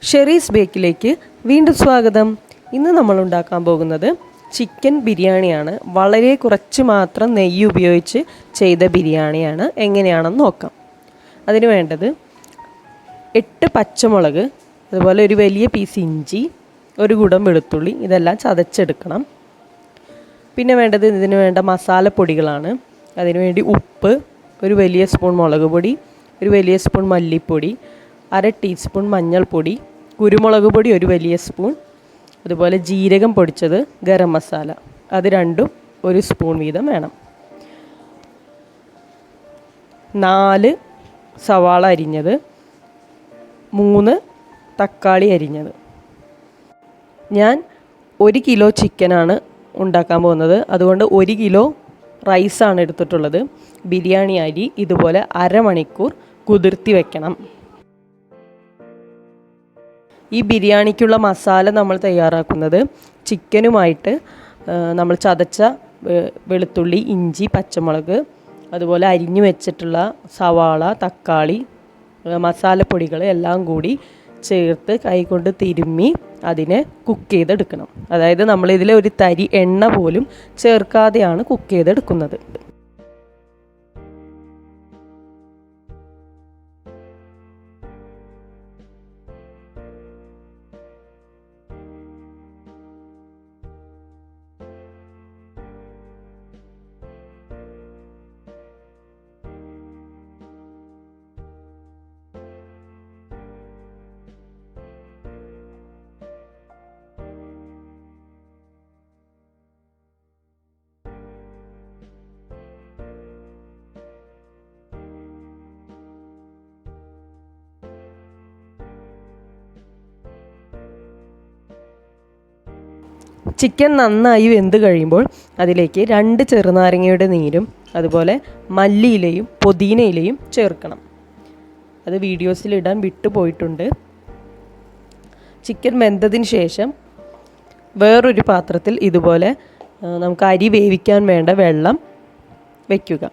Sherry's ബേക്കിലേക്ക് വീണ്ടും സ്വാഗതം. ഇന്ന് നമ്മൾ ഉണ്ടാക്കാൻ പോകുന്നത് ചിക്കൻ ബിരിയാണിയാണ്. വളരെ കുറച്ച് മാത്രം നെയ്യ് ഉപയോഗിച്ച് ചെയ്ത ബിരിയാണിയാണ്. എങ്ങനെയാണെന്ന് നോക്കാം. അതിന് വേണ്ടത് 8 പച്ചമുളക്, അതുപോലെ ഒരു വലിയ പീസ് ഇഞ്ചി, ഒരു കുടം വെളുത്തുള്ളി, ഇതെല്ലാം ചതച്ചെടുക്കണം. പിന്നെ വേണ്ടത് ഇതിന് വേണ്ട മസാലപ്പൊടികളാണ്. അതിനുവേണ്ടി ഉപ്പ്, ഒരു വലിയ സ്പൂൺ മുളക് പൊടി, ഒരു വലിയ സ്പൂൺ മല്ലിപ്പൊടി, 1/2 ടീസ്പൂൺ മഞ്ഞൾപ്പൊടി, കുരുമുളക് പൊടി ഒരു വലിയ സ്പൂൺ, അതുപോലെ ജീരകം പൊടിച്ചത്, ഗരം മസാല അത് രണ്ടും 1 സ്പൂൺ വീതം വേണം. 4 സവാള അരിഞ്ഞത്, 3 തക്കാളി അരിഞ്ഞത്. ഞാൻ 1 കിലോ ചിക്കനാണ് ഉണ്ടാക്കാൻ പോകുന്നത്. അതുകൊണ്ട് 1 കിലോ റൈസാണ് എടുത്തിട്ടുള്ളത്. ബിരിയാണി അരി ഇതുപോലെ അരമണിക്കൂർ കുതിർത്തി വെക്കണം. ഈ ബിരിയാണിക്കുള്ള മസാല നമ്മൾ തയ്യാറാക്കുന്നത് ചിക്കനുമായിട്ട് നമ്മൾ ചതച്ച വെളുത്തുള്ളി, ഇഞ്ചി, പച്ചമുളക്, അതുപോലെ അരിഞ്ഞു വെച്ചിട്ടുള്ള സവാള, തക്കാളി, മസാലപ്പൊടികൾ എല്ലാം കൂടി ചേർത്ത് കൈകൊണ്ട് തിരുമ്മി അതിനെ കുക്ക് ചെയ്തെടുക്കണം. അതായത് നമ്മളിതിൽ ഒരു തരി എണ്ണ പോലും ചേർക്കാതെയാണ് കുക്ക് ചെയ്തെടുക്കുന്നത്. ചിക്കൻ നന്നായി വെന്ത് കഴിയുമ്പോൾ അതിലേക്ക് 2 ചെറുനാരങ്ങയുടെ നീരും അതുപോലെ മല്ലിയിലയും പുതിനയിലയും ചേർക്കണം. അത് വീഡിയോസിലിടാൻ വിട്ടുപോയിട്ടുണ്ട്. ചിക്കൻ വെന്തതിന് ശേഷം വേറൊരു പാത്രത്തിൽ ഇതുപോലെ നമുക്ക് അരി വേവിക്കാൻ വേണ്ട വെള്ളം വയ്ക്കുക.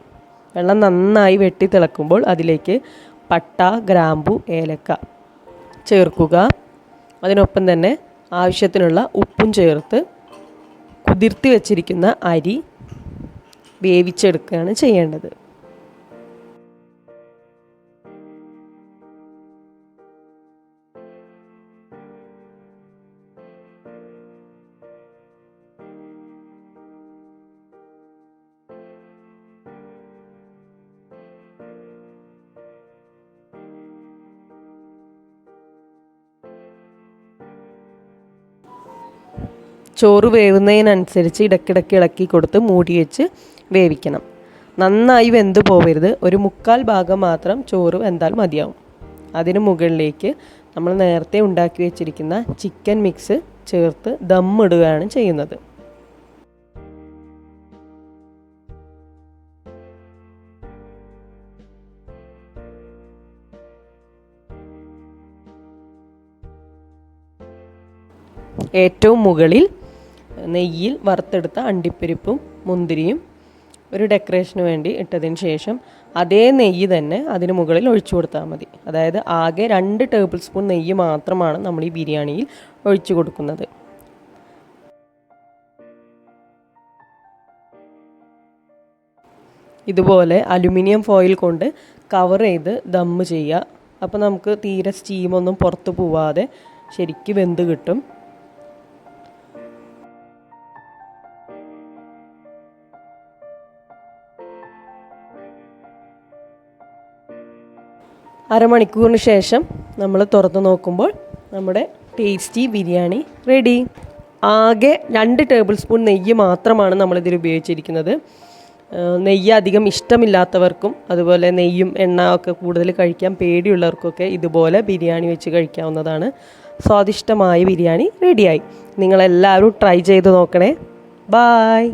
വെള്ളം നന്നായി വെട്ടി തിളക്കുമ്പോൾ അതിലേക്ക് പട്ട, ഗ്രാമ്പു, ഏലക്ക ചേർക്കുക. അതിനൊപ്പം തന്നെ ആവശ്യത്തിനുള്ള ഉപ്പും ചേർത്ത് കുതിർത്തി വച്ചിരിക്കുന്ന അരി വേവിച്ചെടുക്കുകയാണ് ചെയ്യേണ്ടത്. ചോറ് വേവുന്നതിനനുസരിച്ച് ഇടയ്ക്കിടയ്ക്ക് ഇളക്കി കൊടുത്ത് മൂടി വെച്ച് വേവിക്കണം. നന്നായി വെന്ത് പോവരുത്. ഒരു 1/4 ഭാഗം മാത്രം ചോറ് വെന്താൽ മതിയാവും. അതിന് മുകളിലേക്ക് നമ്മൾ നേരത്തെ ഉണ്ടാക്കി വെച്ചിരിക്കുന്ന ചിക്കൻ മിക്സ് ചേർത്ത് ദമ്മിടുകയാണ് ചെയ്യുന്നത്. ഏറ്റവും മുകളിൽ നെയ്യിൽ വറുത്തെടുത്ത അണ്ടിപ്പരിപ്പും മുന്തിരിയും ഒരു ഡെക്കറേഷന് വേണ്ടി ഇട്ടതിന് ശേഷം അതേ നെയ്യ് തന്നെ അതിന് മുകളിൽ ഒഴിച്ചു കൊടുത്താൽ മതി. അതായത് ആകെ 2 ടേബിൾ സ്പൂൺ നെയ്യ് മാത്രമാണ് നമ്മൾ ഈ ബിരിയാണിയിൽ ഒഴിച്ചു കൊടുക്കുന്നത്. ഇതുപോലെ അലുമിനിയം ഫോയിൽ കൊണ്ട് കവർ ചെയ്ത് ദമ്മ് ചെയ്യുക. അപ്പോൾ നമുക്ക് തീരെ സ്റ്റീമൊന്നും പുറത്ത് പോവാതെ ശരിക്കും വെന്ത് കിട്ടും. അരമണിക്കൂറിന് ശേഷം നമ്മൾ തുറന്ന് നോക്കുമ്പോൾ നമ്മുടെ ടേസ്റ്റി ബിരിയാണി റെഡി. ആകെ 2 ടേബിൾ സ്പൂൺ നെയ്യ് മാത്രമാണ് നമ്മളിതിൽ ഉപയോഗിച്ചിരിക്കുന്നത്. നെയ്യ് അധികം ഇഷ്ടമില്ലാത്തവർക്കും അതുപോലെ നെയ്യും എണ്ണ ഒക്കെ കൂടുതൽ കഴിക്കാൻ പേടിയുള്ളവർക്കൊക്കെ ഇതുപോലെ ബിരിയാണി വെച്ച് കഴിക്കാവുന്നതാണ്. സ്വാദിഷ്ടമായ ബിരിയാണി റെഡിയായി. നിങ്ങളെല്ലാവരും ട്രൈ ചെയ്ത് നോക്കണേ. ബായ്.